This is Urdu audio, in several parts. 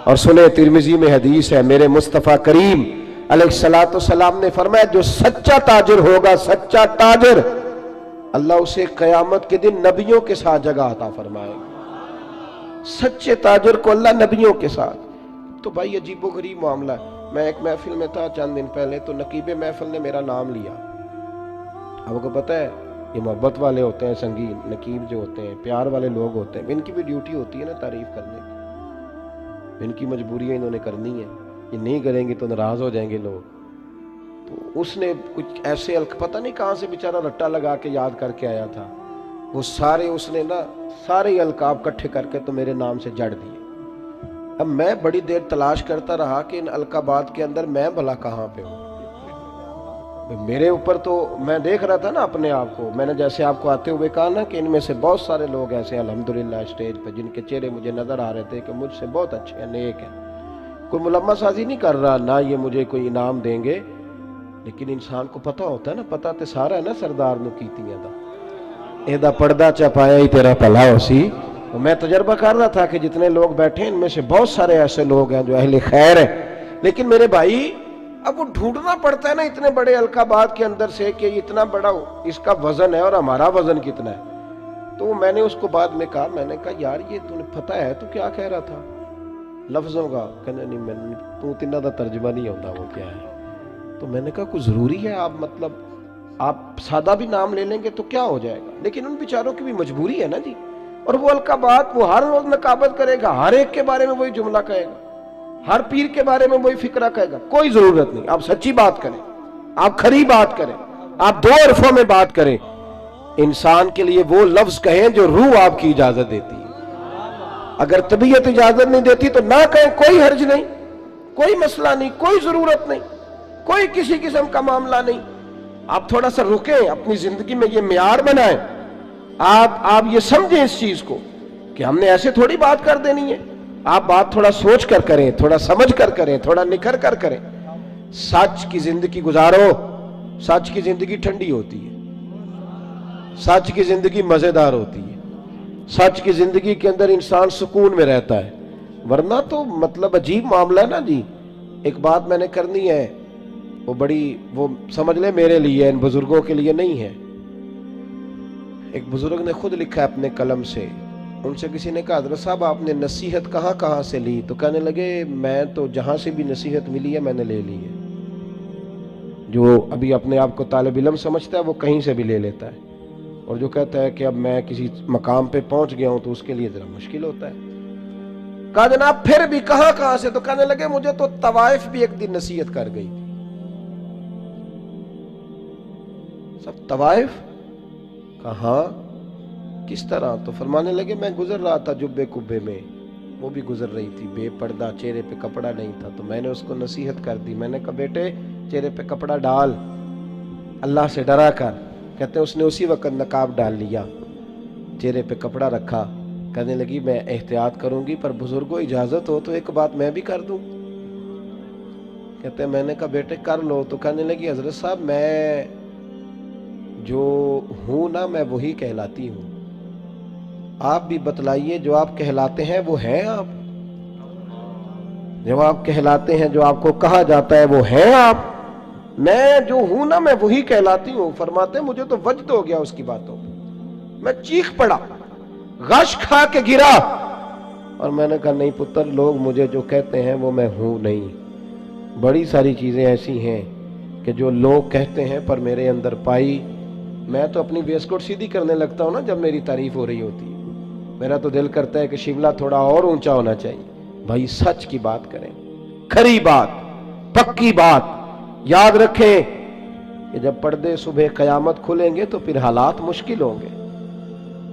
اور سنے ترمذی میں حدیث ہے، میرے مصطفیٰ کریم علیہ السلام نے فرمایا جو سچا تاجر ہوگا، سچا تاجر، اللہ اسے قیامت کے دن نبیوں کے ساتھ جگہ عطا فرمائے گا۔ سچے تاجر کو اللہ نبیوں کے ساتھ۔ تو بھائی عجیب و غریب معاملہ ہے۔ میں ایک محفل میں تھا چند دن پہلے، تو نقیب محفل نے میرا نام لیا۔ آپ کو پتہ ہے یہ محبت والے ہوتے ہیں، سنگین نقیب جو ہوتے ہیں، پیار والے لوگ ہوتے ہیں، ان کی بھی ڈیوٹی ہوتی ہے نا تعریف کرنے کی، ان کی مجبوری ہے، انہوں نے کرنی ہے، یہ نہیں کریں گے تو ناراض ہو جائیں گے لوگ۔ تو اس نے کچھ ایسے پتہ نہیں کہاں سے بیچارہ رٹا لگا کے یاد کر کے آیا تھا، وہ سارے اس نے نا سارے القاب کٹھے کر کے تو میرے نام سے جڑ دیے۔ اب میں بڑی دیر تلاش کرتا رہا کہ ان القابات کے اندر میں بھلا کہاں پہ ہوں۔ میرے اوپر تو میں دیکھ رہا تھا نا اپنے آپ کو، میں نے جیسے آپ کو آتے ہوئے کہا نا کہ ان میں سے بہت سارے لوگ ایسے الحمدللہ اسٹیج پہ جن کے چہرے مجھے نظر آ رہے تھے کہ مجھ سے بہت اچھے ہیں، نیک ہیں، کوئی ملمہ سازی نہیں کر رہا، نہ یہ مجھے کوئی انعام دیں گے، لیکن انسان کو پتہ ہوتا ہے نا، پتہ تے سارا ہے نا سردار نو کیتیاں دا ایدہ پردہ چپایا ہی تیرا پلا ہو سی۔ میں تجربہ کر رہا تھا کہ جتنے لوگ بیٹھے ہیں ان میں سے بہت سارے ایسے لوگ ہیں جو اہل خیر ہیں، لیکن میرے بھائی اب وہ ڈھونڈنا پڑتا ہے نا اتنے بڑے القابات کے اندر سے کہ اتنا بڑا اس کا وزن ہے اور ہمارا وزن کتنا ہے۔ تو میں نے اس کو بعد میں کہا، میں نے کہا یار یہ تمہیں پتہ ہے تو کیا کہہ رہا تھا لفظوں کا؟ کہنے نہیں میں تو تینہ دا ترجمہ نہیں ہوتا وہ کیا ہے۔ تو میں نے کہا کوئی ضروری ہے آپ مطلب آپ سادہ بھی نام لے لیں گے تو کیا ہو جائے گا، لیکن ان بیچاروں کی بھی مجبوری ہے نا جی، اور وہ القابات وہ ہر روز نقابت کرے گا، ہر ایک کے بارے میں وہی جملہ کہے گا، ہر پیر کے بارے میں وہی فکرہ کہے گا۔ کوئی ضرورت نہیں، آپ سچی بات کریں، آپ کھری بات کریں، آپ دو حرفوں میں بات کریں، انسان کے لیے وہ لفظ کہیں جو روح آپ کی اجازت دیتی ہے۔ اگر طبیعت اجازت نہیں دیتی تو نہ کہیں، کوئی حرج نہیں، کوئی مسئلہ نہیں، کوئی ضرورت نہیں، کوئی کسی قسم کا معاملہ نہیں۔ آپ تھوڑا سا رکیں، اپنی زندگی میں یہ معیار بنائیں، آپ یہ سمجھیں اس چیز کو کہ ہم نے ایسے تھوڑی بات کر دینی ہے۔ آپ بات تھوڑا سوچ کر کریں، تھوڑا سمجھ کر کریں، تھوڑا نکھر کر کریں۔ سچ کی زندگی گزارو، سچ کی زندگی ٹھنڈی ہوتی ہے، سچ کی زندگی مزیدار ہوتی ہے، سچ کی زندگی کے اندر انسان سکون میں رہتا ہے، ورنہ تو مطلب عجیب معاملہ ہے نا جی۔ ایک بات میں نے کرنی ہے، وہ سمجھ لیں میرے لیے، ان بزرگوں کے لیے نہیں ہے۔ ایک بزرگ نے خود لکھا ہے اپنے قلم سے، ان سے کسی نے کہا حضرت صاحب آپ نے نصیحت کہاں کہاں سے لی؟ تو کہنے لگے میں تو جہاں سے بھی نصیحت ملی ہے میں نے لے لی ہے۔ جو ابھی اپنے آپ کو طالب علم سمجھتا ہے وہ کہیں سے بھی لے لیتا ہے، اور جو کہتا ہے کہ اب میں کسی مقام پہ پہنچ گیا ہوں تو اس کے لیے ذرا مشکل ہوتا ہے۔ کہا جناب پھر بھی کہاں کہاں سے؟ تو کہنے لگے مجھے تو طوائف بھی ایک دن نصیحت کر گئی تھی۔ سب طوائف؟ کہاں کس طرح؟ تو فرمانے لگے میں گزر رہا تھا جبے کبے میں، وہ بھی گزر رہی تھی، بے پردہ، چہرے پہ کپڑا نہیں تھا، تو میں نے اس کو نصیحت کر دی، میں نے کہا بیٹے چہرے پہ کپڑا ڈال، اللہ سے ڈرا کر۔ کہتے ہیں اس نے اسی وقت نقاب ڈال لیا، چہرے پہ کپڑا رکھا، کہنے لگی میں احتیاط کروں گی پر بزرگوں اجازت ہو تو ایک بات میں بھی کر دوں؟ کہتے ہیں میں نے کہا بیٹے کر لو۔ تو کہنے لگی حضرت صاحب میں جو ہوں نا میں وہی کہلاتی ہوں، آپ بھی بتلائیے جو آپ کہلاتے ہیں وہ ہیں آپ؟ جو آپ کہلاتے ہیں، جو آپ کو کہا جاتا ہے وہ ہیں آپ؟ میں جو ہوں نا میں وہی کہلاتی ہوں۔ فرماتے ہیں مجھے تو وجد ہو گیا اس کی باتوں، میں چیخ پڑا، غش کھا کے گرا، اور میں نے کہا نہیں پتر، لوگ مجھے جو کہتے ہیں وہ میں ہوں نہیں۔ بڑی ساری چیزیں ایسی ہیں کہ جو لوگ کہتے ہیں پر میرے اندر پائی، میں تو اپنی ویسکوٹ سیدھی کرنے لگتا ہوں نا جب میری تعریف ہو رہی ہوتی ہے، میرا تو دل کرتا ہے کہ شملہ تھوڑا اور اونچا ہونا چاہیے۔ بھائی سچ کی بات کریں، کھری بات، پکی بات، یاد رکھیں کہ جب پردے صبح قیامت کھلیں گے تو پھر حالات مشکل ہوں گے۔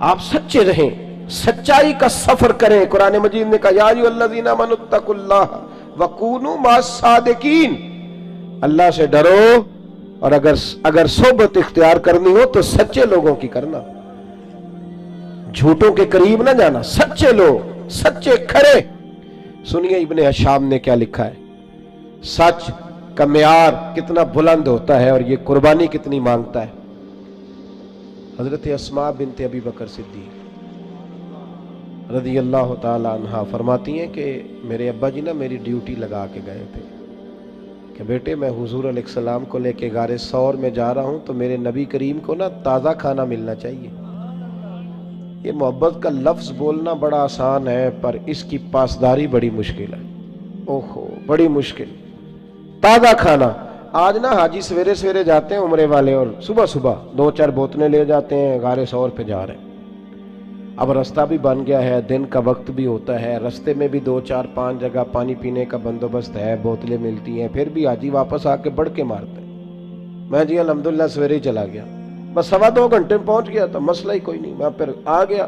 آپ سچے رہیں، سچائی کا سفر کریں۔ قرآن مجید نے کہا یا ایھا الذین آمنوا اتقوا اللہ وکونوا مع الصادقین، اللہ سے ڈرو، اور اگر صحبت اختیار کرنی ہو تو سچے لوگوں کی کرنا، جھوٹوں کے قریب نہ جانا، سچے لوگ، سچے کھرے۔ سنیے ابن ہشام نے کیا لکھا ہے، سچ کا معیار کتنا بلند ہوتا ہے اور یہ قربانی کتنی مانگتا ہے۔ حضرت اسماء بنت ابی بکر صدیق رضی اللہ تعالی عنہا فرماتی ہیں کہ میرے ابا جی نا میری ڈیوٹی لگا کے گئے تھے کہ بیٹے میں حضور علیہ السلام کو لے کے غار ثور میں جا رہا ہوں تو میرے نبی کریم کو نا تازہ کھانا ملنا چاہیے۔ یہ محبت کا لفظ بولنا بڑا آسان ہے پر اس کی پاسداری بڑی مشکل ہے۔ اوہو بڑی مشکل۔ تازہ کھانا، آج نا حاجی سویرے سویرے جاتے ہیں عمرے والے اور صبح صبح 2-4 بوتلیں لے جاتے ہیں، غار ثور پہ جا رہے ہیں۔ اب رستہ بھی بن گیا ہے، دن کا وقت بھی ہوتا ہے، رستے میں بھی 2-4-5 جگہ پانی پینے کا بندوبست ہے، بوتلیں ملتی ہیں، پھر بھی حاجی واپس آ کے بڑھ کے مارتے ہیں۔ میں جی الحمدللہ سویرے ہی چلا گیا، بس 2.25 گھنٹے میں پہنچ گیا، تو مسئلہ ہی کوئی نہیں، میں پھر آ گیا۔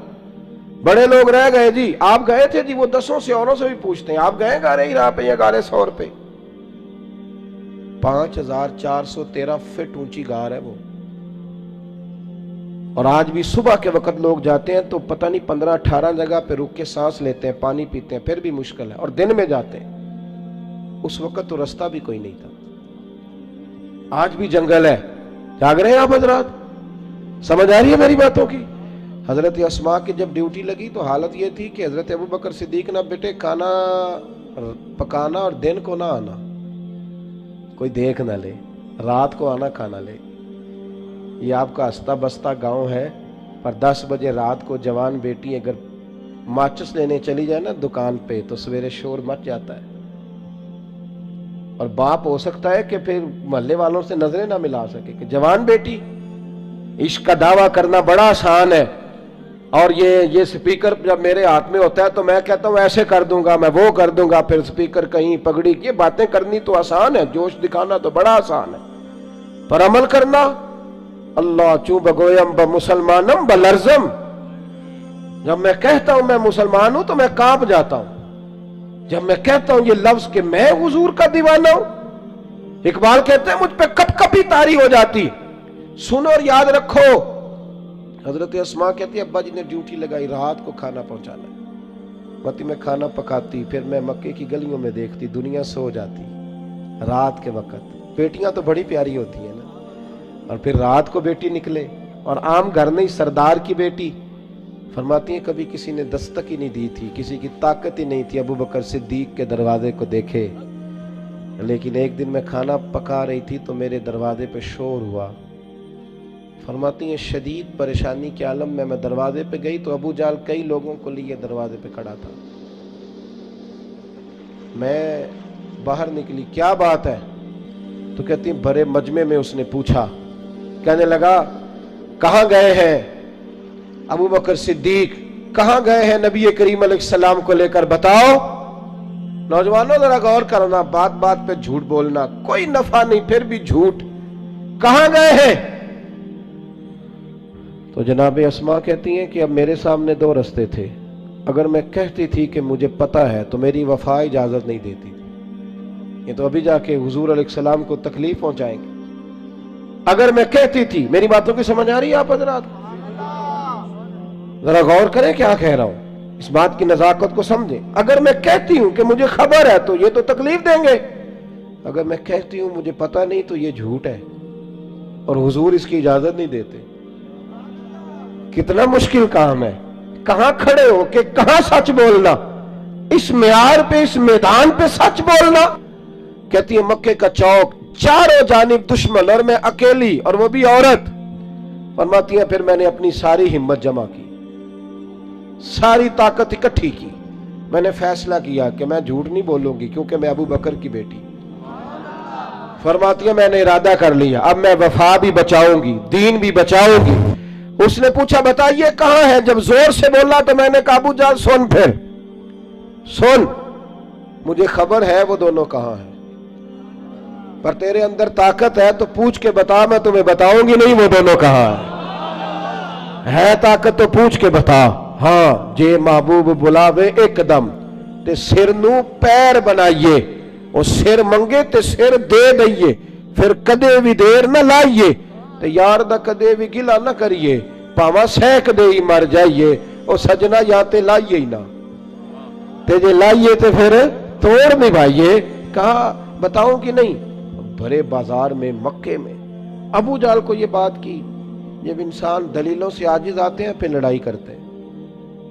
بڑے لوگ رہ گئے جی، آپ گئے تھے جی، وہ 10 سے اوروں سے بھی پوچھتے ہیں آپ گئے غار ہرا پہ یا غار ثور پہ؟ 5413 فٹ اونچی غار ہے وہ، اور آج بھی صبح کے وقت لوگ جاتے ہیں تو پتہ نہیں 15-18 جگہ پہ رک کے سانس لیتے ہیں، پانی پیتے ہیں، پھر بھی مشکل ہے، اور دن میں جاتے ہیں۔ اس وقت تو رستہ بھی کوئی نہیں تھا، آج بھی جنگل ہے۔ جاگ رہے ہیں آپ حضرات؟ سمجھ آ رہی ہے میری باتوں کی؟ حضرت اسماء کی جب ڈیوٹی لگی تو حالت یہ تھی کہ حضرت ابوبکر صدیق نہ بیٹے کھانا پکانا اور دن کو نہ آنا، کوئی دیکھ نہ لے، رات کو آنا کھانا لے۔ یہ آپ کا ہستا بستہ گاؤں ہے، پر 10 بجے رات کو جوان بیٹی اگر ماچس لینے چلی جائے نا دکان پہ تو سویرے شور مچ جاتا ہے، اور باپ ہو سکتا ہے کہ پھر محلے والوں سے نظریں نہ ملا سکے کہ جوان بیٹی۔ عشق کا دعویٰ کرنا بڑا آسان ہے، اور یہ سپیکر جب میرے ہاتھ میں ہوتا ہے تو میں کہتا ہوں ایسے کر دوں گا، میں وہ کر دوں گا، پھر سپیکر کہیں پگڑی، یہ باتیں کرنی تو آسان ہے، جوش دکھانا تو بڑا آسان ہے، پر عمل کرنا اللہ چوں بگویم بمسلمانم بلرزم۔ جب میں کہتا ہوں میں مسلمان ہوں تو میں کانپ جاتا ہوں، جب میں کہتا ہوں یہ لفظ کہ میں حضور کا دیوانہ ہوں۔ اقبال کہتے ہیں مجھ پہ کپ کپی طاری ہو جاتی۔ سنو اور یاد رکھو، حضرت اسماء کہتی ہے ابا جی نے ڈیوٹی لگائی رات کو کھانا پہنچانا ہے، متی میں کھانا پکاتی، پھر میں مکے کی گلیوں میں دیکھتی دنیا سو جاتی رات کے وقت۔ بیٹیاں تو بڑی پیاری ہوتی ہیں نا، اور پھر رات کو بیٹی نکلے، اور عام گھر نہیں، سردار کی بیٹی۔ فرماتی ہیں کبھی کسی نے دستک ہی نہیں دی تھی، کسی کی طاقت ہی نہیں تھی ابوبکر صدیق کے دروازے کو دیکھے، لیکن ایک دن میں کھانا پکا رہی تھی تو میرے دروازے پہ شور ہوا۔ فرماتی ہیں شدید پریشانی کے عالم میں دروازے پہ گئی تو ابو جال کئی لوگوں کو لیے دروازے پہ کھڑا تھا۔ میں باہر نکلی، کیا بات ہے؟ تو کہتی ہیں بڑے مجمع میں اس نے پوچھا، کہنے لگا کہاں گئے ہیں ابوبکر صدیق، کہاں گئے ہیں نبی کریم علیہ السلام کو لے کر، بتاؤ۔ نوجوانوں ذرا غور کرنا، بات بات پہ جھوٹ بولنا کوئی نفع نہیں، پھر بھی جھوٹ، کہاں گئے ہیں؟ تو جناب اسماء کہتی ہیں کہ اب میرے سامنے 2 رستے تھے، اگر میں کہتی تھی کہ مجھے پتہ ہے تو میری وفا اجازت نہیں دیتی تھی، یہ تو ابھی جا کے حضور علیہ السلام کو تکلیف پہنچائیں گے۔ اگر میں کہتی تھی، میری باتوں کی سمجھ آ رہی ہے آپ حضرات؟ ذرا غور کریں کیا کہہ رہا ہوں، اس بات کی نزاکت کو سمجھیں۔ اگر میں کہتی ہوں کہ مجھے خبر ہے تو یہ تو تکلیف دیں گے، اگر میں کہتی ہوں مجھے پتہ نہیں تو یہ جھوٹ ہے، اور حضور اس کی اجازت نہیں دیتے۔ کتنا مشکل کام ہے، کہاں کھڑے ہو کہ کہاں سچ بولنا، اس معیار پہ، اس میدان پہ سچ بولنا۔ کہتی ہے مکے کا چوک، چاروں جانب دشمن اور میں اکیلی، اور وہ بھی عورت۔ فرماتی ہیں پھر میں نے اپنی ساری ہمت جمع کی، ساری طاقت اکٹھی کی، میں نے فیصلہ کیا کہ میں جھوٹ نہیں بولوں گی کیونکہ میں ابو بکر کی بیٹی۔ فرماتی ہیں میں نے ارادہ کر لیا، اب میں وفا بھی بچاؤں گی، دین بھی بچاؤں گی۔ اس نے پوچھا بتائیے کہاں ہے، جب زور سے بولا تو میں نے کہا ابو جان سن، پھر سن، مجھے خبر ہے وہ دونوں کہاں ہیں، پر تیرے اندر طاقت ہے تو پوچھ کے بتا، میں تمہیں بتاؤں گی نہیں وہ دونوں کہاں ہے طاقت تو پوچھ کے بتا۔ ہاں جے محبوب بلاوے ایک دم تے سر نو پیر بنائیے، وہ سر منگے تے سر دے دئیے، پھر کدے بھی دیر نہ لائیے تے یار دا کدے بھی گلا نہ کریے، پاواں سینک دے ہی مر جائیے، او سجنا یا تے لائیے ہی نہ، تے جے لائیے تے پھر توڑ نبھائیے۔ کہا بتاؤں کہ نہیں؟ بھرے بازار میں، مکے میں ابو جال کو یہ بات کی۔ جب انسان دلیلوں سے عاجز آتے ہیں پھر لڑائی کرتے ہیں،